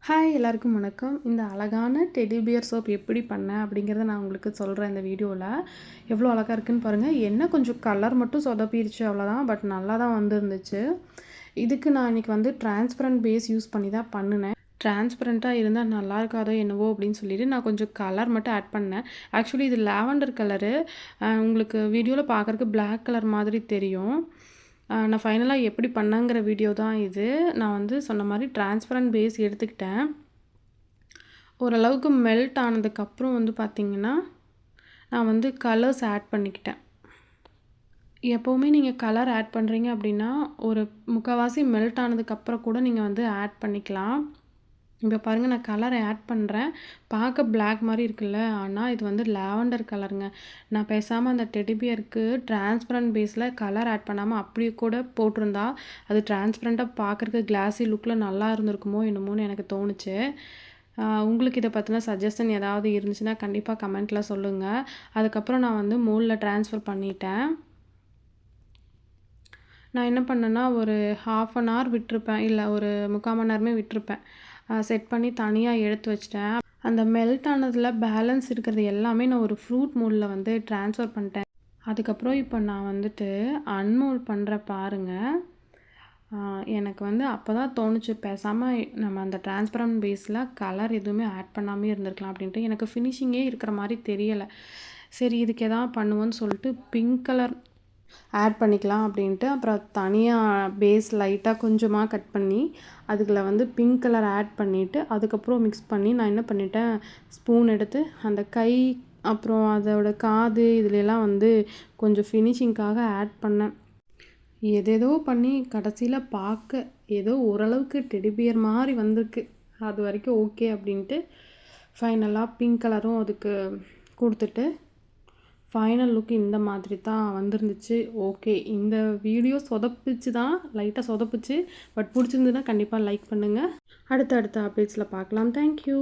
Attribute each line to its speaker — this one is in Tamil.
Speaker 1: ஹாய் எல்லாருக்கும் வணக்கம். இந்த அழகான டெடி பியர் சோப் எப்படி பண்ணேன் அப்படிங்கிறத நான் உங்களுக்கு சொல்கிறேன் இந்த வீடியோவில். எவ்வளோ அழகாக இருக்குன்னு பாருங்கள். என்ன கொஞ்சம் கலர் மட்டும் சொதப்பிருச்சு அவ்வளோதான். பட் நல்லா தான் வந்துருந்துச்சு. இதுக்கு நான் இன்றைக்கி வந்து டிரான்ஸ்பரண்ட் பேஸ் யூஸ் பண்ணி தான் பண்ணினேன். டிரான்ஸ்பரண்ட்டாக இருந்தால் நல்லா இருக்காதோ என்னவோ அப்படின்னு சொல்லிட்டு நான் கொஞ்சம் கலர் மட்டும் ஆட் பண்ணேன். ஆக்சுவலி இது லாவெண்டர் கலரு. உங்களுக்கு வீடியோவில் பார்க்குறதுக்கு பிளாக் கலர் மாதிரி தெரியும். நான் ஃபைனலாக எப்படி பண்ணேங்கிற வீடியோ தான் இது. நான் வந்து சொன்ன மாதிரி டிரான்ஸ்பரண்ட் பேஸ் எடுத்துக்கிட்டேன். ஓரளவுக்கு மெல்ட் ஆனதுக்கப்புறம் வந்து பார்த்திங்கன்னா நான் வந்து கலர்ஸ் ஆட் பண்ணிக்கிட்டேன். எப்போவுமே நீங்கள் கலர் ஆட் பண்ணுறீங்க அப்படின்னா ஒரு முக்கால்வாசி மெல்ட் ஆனதுக்கப்புறம் கூட நீங்கள் வந்து ஆட் பண்ணிக்கலாம். இப்போ பாருங்கள், நான் கலரை ஆட் பண்ணுறேன். பார்க்க பிளாக் மாதிரி இருக்குல்ல, ஆனால் இது வந்து லாவெண்டர் கலருங்க. நான் பேசாமல் அந்த டெடி பியருக்கு டிரான்ஸ்பரண்ட் பேஸில் கலர் ஆட் பண்ணாமல் அப்படியே கூட போட்டிருந்தா அது டிரான்ஸ்பரண்ட்டாக பார்க்குறதுக்கு கிளாஸி லுக்கில் நல்லா இருந்திருக்குமோ என்னமோன்னு எனக்கு தோணுச்சு. உங்களுக்கு இதை பற்றின சஜஷன் ஏதாவது இருந்துச்சுன்னா கண்டிப்பாக கமெண்ட்டில் சொல்லுங்கள். அதுக்கப்புறம் நான் வந்து மோல்டில் ட்ரான்ஸ்ஃபர் பண்ணிட்டேன். நான் என்ன பண்ணேன்னா ஒரு 1/2 அன் ஹவர் விட்டுருப்பேன், இல்லை ஒரு 3/4 மணி நேரமே விட்டுருப்பேன். செட் பண்ணி தனியாக எடுத்து வச்சிட்டேன். அந்த மெல்ட் ஆனதில் பேலன்ஸ் இருக்கிறது எல்லாமே நான் ஒரு ஃப்ரூட் மோல்டில் வந்து ட்ரான்ஸ்ஃபர் பண்ணிட்டேன். அதுக்கப்புறம் இப்போ நான் வந்துட்டு அன்மோல்ட் பண்ணுற பாருங்கள். எனக்கு வந்து அப்போ தான் தோணுச்சு, பேசாமல் நம்ம அந்த டிரான்ஸ்பரண்ட் பேஸில் கலர் எதுவுமே ஆட் பண்ணாமே இருந்திருக்கலாம் அப்படின்ட்டு. எனக்கு ஃபினிஷிங்கே இருக்கிற மாதிரி தெரியலை. சரி, இதுக்கு எதாவது பண்ணுவோன்னு சொல்லிட்டு பிங்க் கலர் ஆட் பண்ணிக்கலாம் அப்படின்ட்டு அப்புறம் தனியாக பேஸ் லைட்டாக கொஞ்சமாக கட் பண்ணி அதுக்குள்ள வந்து பிங்க் கலர் ஆட் பண்ணிவிட்டு அதுக்கப்புறம் மிக்ஸ் பண்ணி நான் என்ன பண்ணிட்டேன், ஸ்பூன் எடுத்து அந்த கை அப்புறம் அதோட காது இதுலெலாம் வந்து கொஞ்சம் ஃபினிஷிங்காக ஆட் பண்ணேன். எதேதோ பண்ணி கடைசியில் பார்க்க ஏதோ ஓரளவுக்கு டெடி பியர் மாதிரி வந்திருக்கு. அது வரைக்கும் ஓகே அப்படின்ட்டு ஃபைனலாக பிங்க் கலரும் அதுக்கு கொடுத்துட்டு ஃபைனல் லுக் இந்த மாதிரி தான் வந்துருந்துச்சு. ஓகே, இந்த வீடியோ சொதப்பிச்சு தான், லைட்டாக சொதப்பிச்சு. பட் பிடிச்சிருந்ததுன்னா கண்டிப்பாக லைக் பண்ணுங்கள். அடுத்த அப்டேட்ஸில் பார்க்கலாம். தேங்க்யூ.